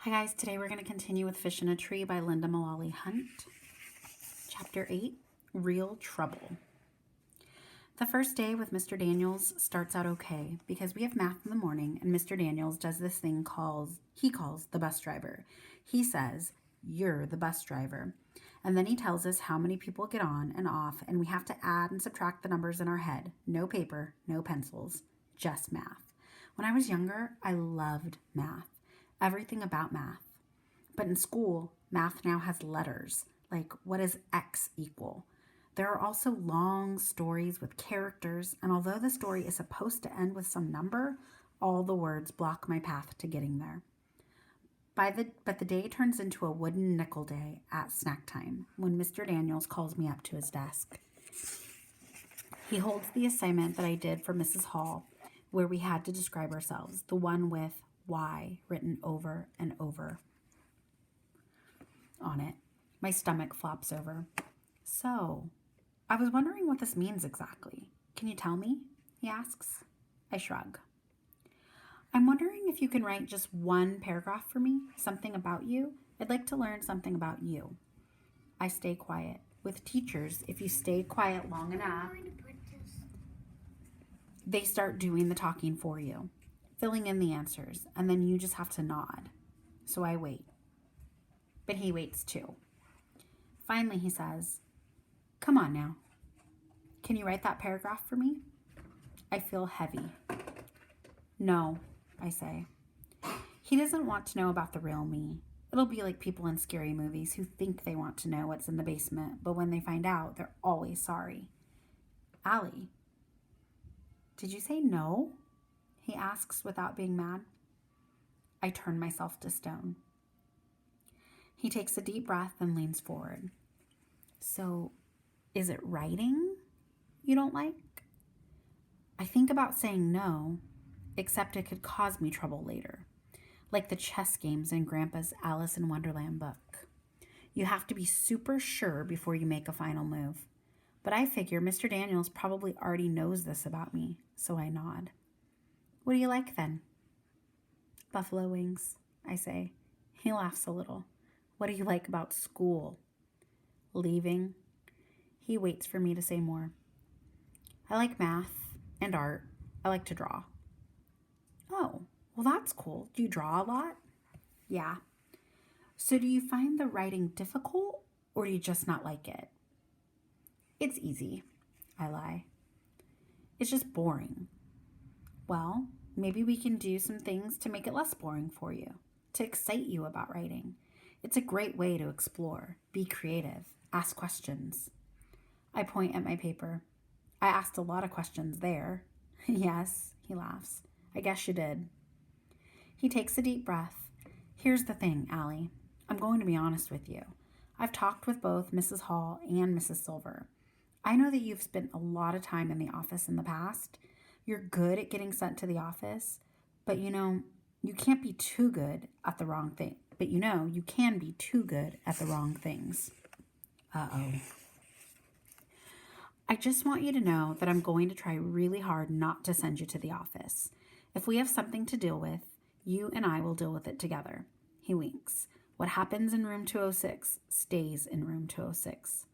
Hi guys, today we're going to continue with Fish in a Tree by Linda Mullally Hunt. Chapter 8, Real Trouble. The first day with Mr. Daniels starts out okay because we have math in the morning and Mr. Daniels does this thing he calls the bus driver. He says, "You're the bus driver." And then he tells us how many people get on and off and we have to add and subtract the numbers in our head. No paper, no pencils, just math. When I was younger, I loved math. Everything about math. But in school, math now has letters, like what does X equal? There are also long stories with characters, and although the story is supposed to end with some number, all the words block my path to getting there. But the day turns into a wooden nickel day at snack time when Mr. Daniels calls me up to his desk. He holds the assignment that I did for Mrs. Hall, where we had to describe ourselves, the one with "why" written over and over on it. My stomach flops over. "So, I was wondering what this means exactly. Can you tell me?" he asks. I shrug. "I'm wondering if you can write just one paragraph for me, something about you. I'd like to learn something about you." I stay quiet. With teachers, if you stay quiet long enough, they start doing the talking for you, filling in the answers, and then you just have to nod. So I wait. But he waits too. Finally, he says, "Come on now. Can you write that paragraph for me?" I feel heavy. "No," I say. He doesn't want to know about the real me. It'll be like people in scary movies who think they want to know what's in the basement, but when they find out, they're always sorry. "Allie, did you say no?" he asks without being mad. I turn myself to stone. He takes a deep breath and leans forward. "So, is it writing you don't like?" I think about saying no, except it could cause me trouble later, like the chess games in Grandpa's Alice in Wonderland book. You have to be super sure before you make a final move. But I figure Mr. Daniels probably already knows this about me, so I nod. "What do you like then?" "Buffalo wings," I say. He laughs a little. "What do you like about school?" "Leaving." He waits for me to say more. "I like math and art. I like to draw." "Oh, well that's cool. Do you draw a lot?" "Yeah." "So do you find the writing difficult or do you just not like it?" "It's easy," I lie. "It's just boring." "Well, maybe we can do some things to make it less boring for you, to excite you about writing. It's a great way to explore, be creative, ask questions." I point at my paper. "I asked a lot of questions there." "Yes," he laughs. "I guess you did." He takes a deep breath. "Here's the thing, Allie. I'm going to be honest with you. I've talked with both Mrs. Hall and Mrs. Silver. I know that you've spent a lot of time in the office in the past. You're good at getting sent to the office, but you can't be too good at the wrong thing. But you can be too good at the wrong things." Uh-oh. "I just want you to know that I'm going to try really hard not to send you to the office. If we have something to deal with, you and I will deal with it together." He winks. "What happens in room 206 stays in room 206.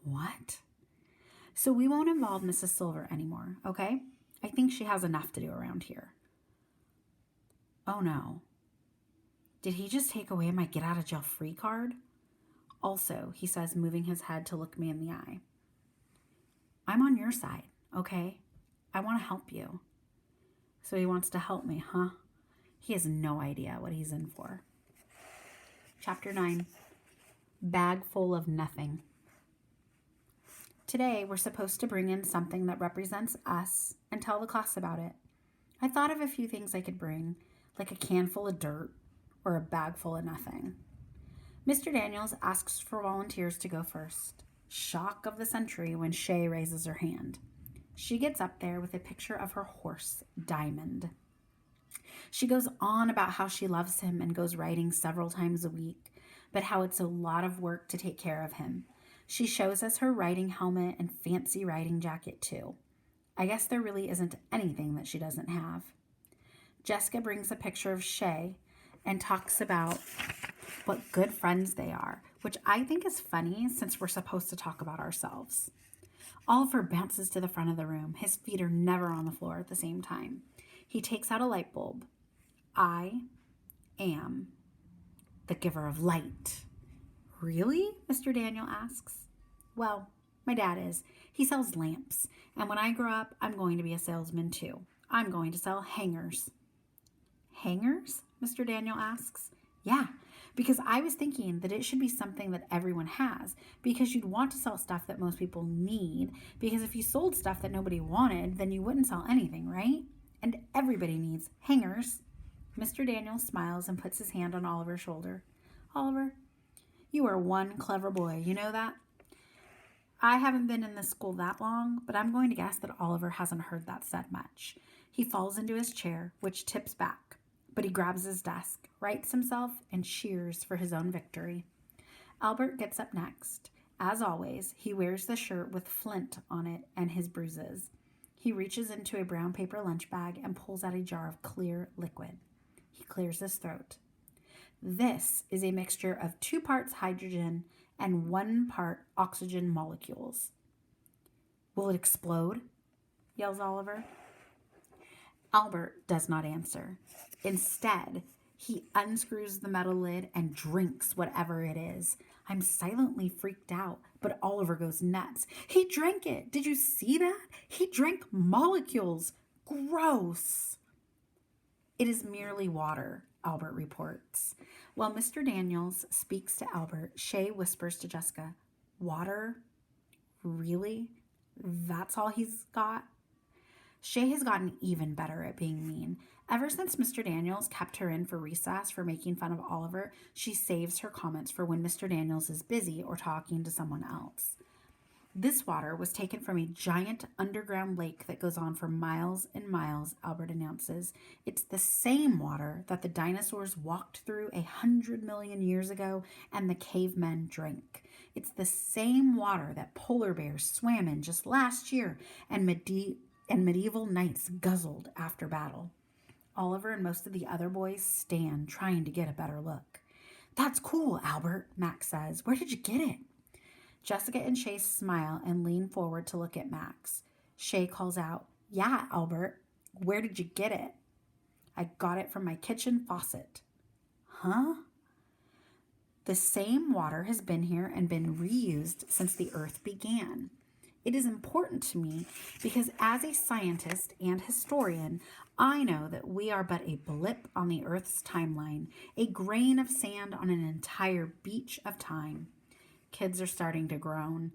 "What?" "So we won't involve Mrs. Silver anymore, okay? I think she has enough to do around here." Oh no. Did he just take away my get-out-of-jail-free card? "Also," he says, moving his head to look me in the eye, "I'm on your side, okay? I want to help you." So he wants to help me, huh? He has no idea what he's in for. Chapter 9, Bag Full of Nothing. Today, we're supposed to bring in something that represents us and tell the class about it. I thought of a few things I could bring, like a can full of dirt or a bag full of nothing. Mr. Daniels asks for volunteers to go first. Shock of the century when Shay raises her hand. She gets up there with a picture of her horse, Diamond. She goes on about how she loves him and goes riding several times a week, but how it's a lot of work to take care of him. She shows us her riding helmet and fancy riding jacket too. I guess there really isn't anything that she doesn't have. Jessica brings a picture of Shay and talks about what good friends they are, which I think is funny since we're supposed to talk about ourselves. Oliver bounces to the front of the room. His feet are never on the floor at the same time. He takes out a light bulb. I am the giver of light. Really? Mr. Daniel asks. Well, my dad is. He sells lamps. And when I grow up, I'm going to be a salesman too. I'm going to sell hangers. Hangers? Mr. Daniel asks. Yeah, because I was thinking that it should be something that everyone has, because you'd want to sell stuff that most people need, because if you sold stuff that nobody wanted, then you wouldn't sell anything, right? And everybody needs hangers. Mr. Daniel smiles and puts his hand on Oliver's shoulder. Oliver, you are one clever boy, you know that? I haven't been in this school that long, but I'm going to guess that Oliver hasn't heard that said much. He falls into his chair, which tips back, but he grabs his desk, rights himself, and cheers for his own victory. Albert gets up next. As always, he wears the shirt with Flint on it and his bruises. He reaches into a brown paper lunch bag and pulls out a jar of clear liquid. He clears his throat. This is a mixture of 2 parts hydrogen and 1 part oxygen molecules. Will it explode? Yells Oliver. Albert does not answer. Instead, he unscrews the metal lid and drinks whatever it is. I'm silently freaked out, but Oliver goes nuts. He drank it. Did you see that? He drank molecules. Gross. It is merely water, Albert reports. While Mr. Daniels speaks to Albert, Shay whispers to Jessica, water? Really? That's all he's got? Shay has gotten even better at being mean. Ever since Mr. Daniels kept her in for recess for making fun of Oliver, she saves her comments for when Mr. Daniels is busy or talking to someone else. This water was taken from a giant underground lake that goes on for miles and miles, Albert announces. It's the same water that the dinosaurs walked through 100 million years ago and the cavemen drank. It's the same water that polar bears swam in just last year and medieval knights guzzled after battle. Oliver and most of the other boys stand, trying to get a better look. That's cool, Albert, Max says. Where did you get it? Jessica and Shay smile and lean forward to look at Max. Shay calls out, Yeah, Albert, where did you get it? I got it from my kitchen faucet. Huh? The same water has been here and been reused since the earth began. It is important to me because as a scientist and historian, I know that we are but a blip on the earth's timeline, a grain of sand on an entire beach of time. Kids are starting to groan.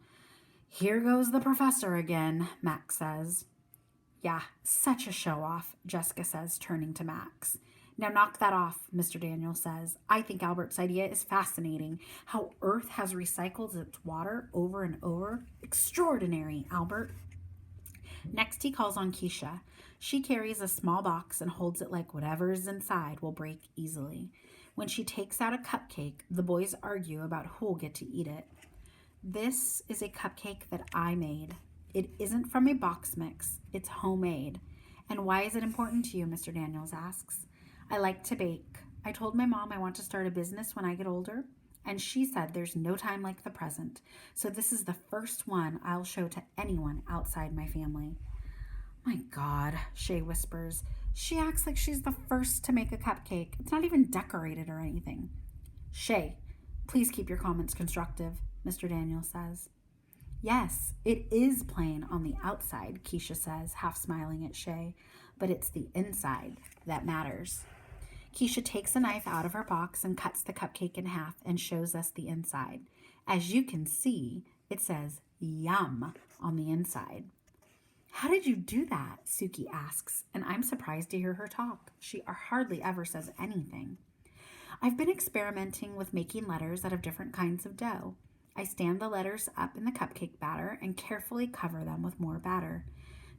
Here goes the professor again, Max says. Yeah, such a show-off, Jessica says, turning to Max. Now knock that off, Mr. Daniel says. I think Albert's idea is fascinating. How Earth has recycled its water over and over. Extraordinary, Albert. Next, he calls on Keisha. She carries a small box and holds it like whatever's inside will break easily. When she takes out a cupcake, the boys argue about who'll get to eat it. This is a cupcake that I made. It isn't from a box mix. It's homemade. And why is it important to you, Mr. Daniels asks. I like to bake. I told my mom I want to start a business when I get older, and she said there's no time like the present. So this is the first one I'll show to anyone outside my family. My God, Shay whispers. She acts like she's the first to make a cupcake. It's not even decorated or anything. Shay, please keep your comments constructive, Mr. Daniel says. Yes, it is plain on the outside, Keisha says, half smiling at Shay, but it's the inside that matters. Keisha takes a knife out of her box and cuts the cupcake in half and shows us the inside. As you can see, it says yum on the inside. How did you do that? Suki asks, and I'm surprised to hear her talk. She hardly ever says anything. I've been experimenting with making letters out of different kinds of dough. I stand the letters up in the cupcake batter and carefully cover them with more batter.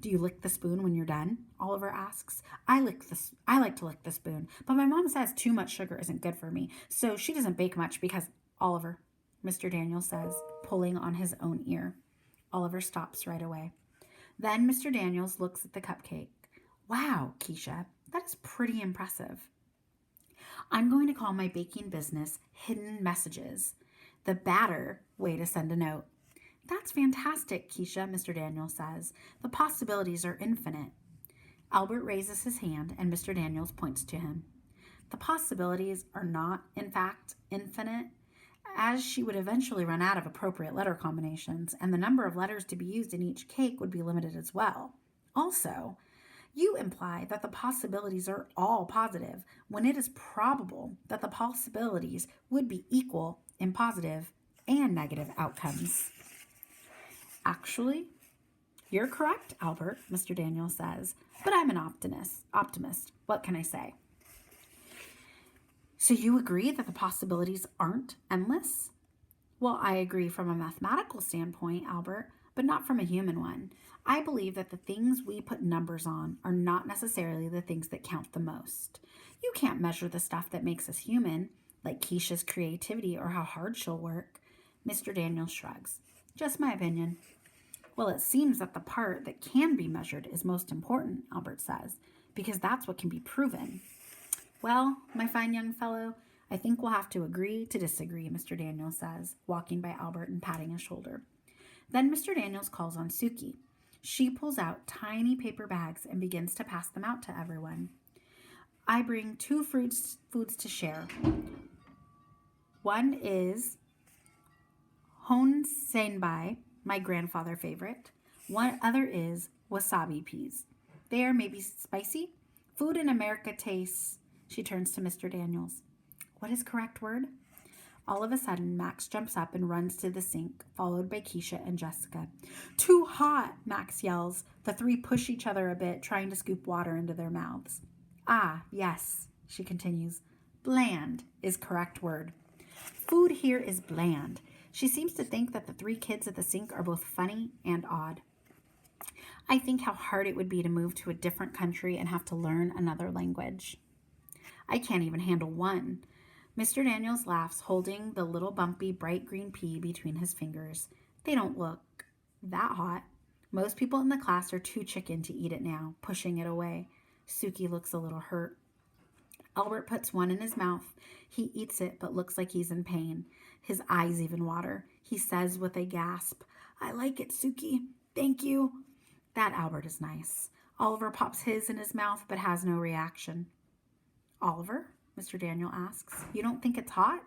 Do you lick the spoon when you're done? Oliver asks. I like to lick the spoon, but my mom says too much sugar isn't good for me, so she doesn't bake much because... Oliver, Mr. Daniel says, pulling on his own ear. Oliver stops right away. Then Mr. Daniels looks at the cupcake. Wow, Keisha, that is pretty impressive. I'm going to call my baking business Hidden Messages. The badder way to send a note. That's fantastic, Keisha, Mr. Daniels says. The possibilities are infinite. Albert raises his hand and Mr. Daniels points to him. The possibilities are not, in fact, infinite, as she would eventually run out of appropriate letter combinations, and the number of letters to be used in each cake would be limited as well. Also, you imply that the possibilities are all positive when it is probable that the possibilities would be equal in positive and negative outcomes. Actually, you're correct, Albert, Mr. Daniels says, but I'm an optimist. What can I say? So you agree that the possibilities aren't endless? Well, I agree from a mathematical standpoint, Albert, but not from a human one. I believe that the things we put numbers on are not necessarily the things that count the most. You can't measure the stuff that makes us human, like Keisha's creativity or how hard she'll work. Mr. Daniels shrugs. Just my opinion. Well, it seems that the part that can be measured is most important, Albert says, because that's what can be proven. Well, my fine young fellow, I think we'll have to agree to disagree, Mr. Daniels says, walking by Albert and patting his shoulder. Then Mr. Daniels calls on Suki. She pulls out tiny paper bags and begins to pass them out to everyone. I bring 2 foods to share. One is honsenbai, my grandfather favorite. One other is wasabi peas. They are maybe spicy. Food in America tastes. She turns to Mr. Daniels. What is correct word? All of a sudden, Max jumps up and runs to the sink, followed by Keisha and Jessica. Too hot, Max yells. The 3 push each other a bit, trying to scoop water into their mouths. Ah, yes, she continues. Bland is correct word. Food here is bland. She seems to think that the 3 kids at the sink are both funny and odd. I think how hard it would be to move to a different country and have to learn another language. I can't even handle one. Mr. Daniels laughs, holding the little bumpy bright green pea between his fingers. They don't look that hot. Most people in the class are too chicken to eat it now, pushing it away. Suki looks a little hurt. Albert puts one in his mouth. He eats it, but looks like he's in pain. His eyes even water. He says with a gasp, I like it, Suki. Thank you. That Albert is nice. Oliver pops his in his mouth, but has no reaction. Oliver? Mr. Daniel asks. You don't think it's hot?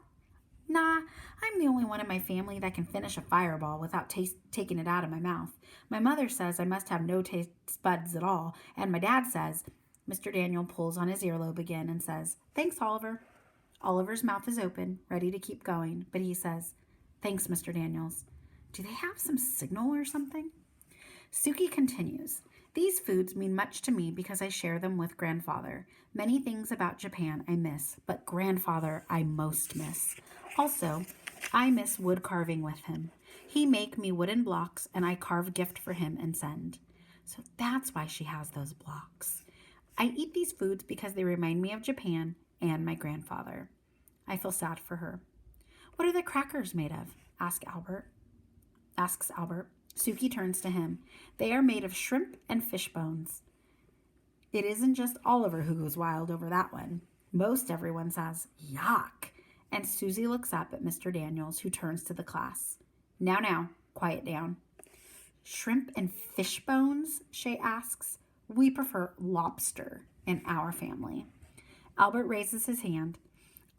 Nah, I'm the only one in my family that can finish a fireball without taking it out of my mouth. My mother says I must have no taste buds at all, and my dad says... Mr. Daniel pulls on his earlobe again and says, Thanks, Oliver. Oliver's mouth is open, ready to keep going, but he says, Thanks, Mr. Daniels. Do they have some signal or something? Suki continues, These foods mean much to me because I share them with grandfather. Many things about Japan I miss, but grandfather I most miss. Also, I miss wood carving with him. He make me wooden blocks and I carve gift for him and send. So that's why she has those blocks. I eat these foods because they remind me of Japan and my grandfather. I feel sad for her. What are the crackers made of? Asks Albert. Suki turns to him. They are made of shrimp and fish bones. It isn't just Oliver who goes wild over that one. Most everyone says, yuck. And Susie looks up at Mr. Daniels, who turns to the class. Now, quiet down. Shrimp and fish bones? Shay asks. We prefer lobster in our family. Albert raises his hand.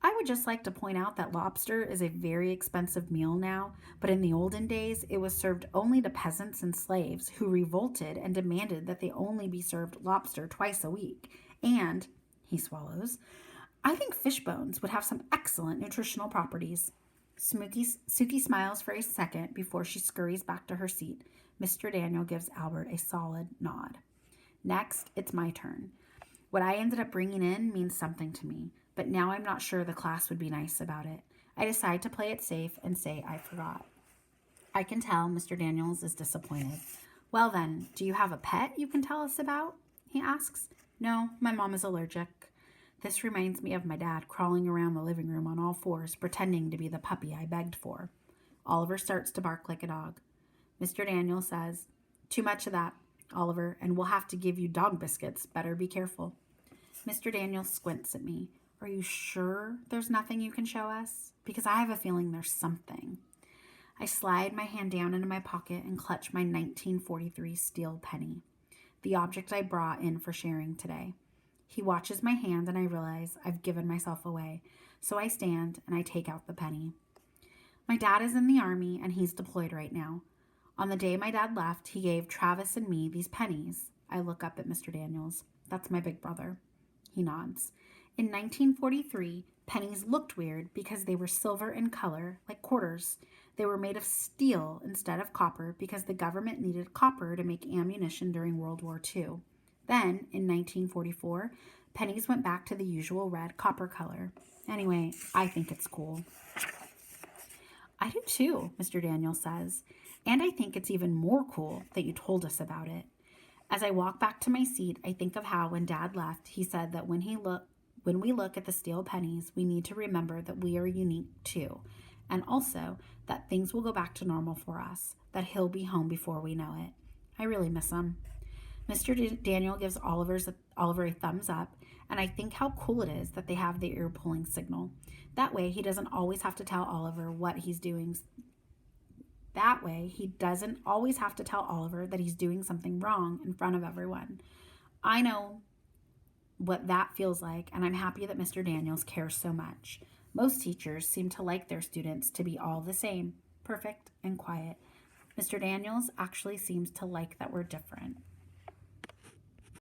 I would just like to point out that lobster is a very expensive meal now, but in the olden days, it was served only to peasants and slaves who revolted and demanded that they only be served lobster twice a week. And, he swallows, I think fish bones would have some excellent nutritional properties. Suki smiles for a second before she scurries back to her seat. Mr. Daniel gives Albert a solid nod. Next, it's my turn. What I ended up bringing in means something to me, but now I'm not sure the class would be nice about it. I decide to play it safe and say I forgot. I can tell Mr. Daniels is disappointed. Well then, do you have a pet you can tell us about? He asks. No, my mom is allergic. This reminds me of my dad crawling around the living room on all fours, pretending to be the puppy I begged for. Oliver starts to bark like a dog. Mr. Daniels says, Too much of that, Oliver, and we'll have to give you dog biscuits. Better be careful. Mr. Daniels squints at me. Are you sure there's nothing you can show us? Because I have a feeling there's something. I slide my hand down into my pocket and clutch my 1943 steel penny, the object I brought in for sharing today. He watches my hand and I realize I've given myself away, so I stand and I take out the penny. My dad is in the Army and he's deployed right now. On the day my dad left, he gave Travis and me these pennies. I look up at Mr. Daniels. That's my big brother. He nods. In 1943, pennies looked weird because they were silver in color, like quarters. They were made of steel instead of copper because the government needed copper to make ammunition during World War II. Then, in 1944, pennies went back to the usual red copper color. Anyway, I think it's cool. I do too, Mr. Daniels says. And I think it's even more cool that you told us about it. As I walk back to my seat, I think of how when Dad left, he said that when we look at the steel pennies, we need to remember that we are unique too. And also that things will go back to normal for us, that he'll be home before we know it. I really miss him. Mr. Daniel gives Oliver a thumbs up, and I think how cool it is that they have the ear-pulling signal. That way, he doesn't always have to tell Oliver what he's doing. That way, he doesn't always have to tell Oliver that he's doing something wrong in front of everyone. I know what that feels like, and I'm happy that Mr. Daniels cares so much. Most teachers seem to like their students to be all the same, perfect and quiet. Mr. Daniels actually seems to like that we're different.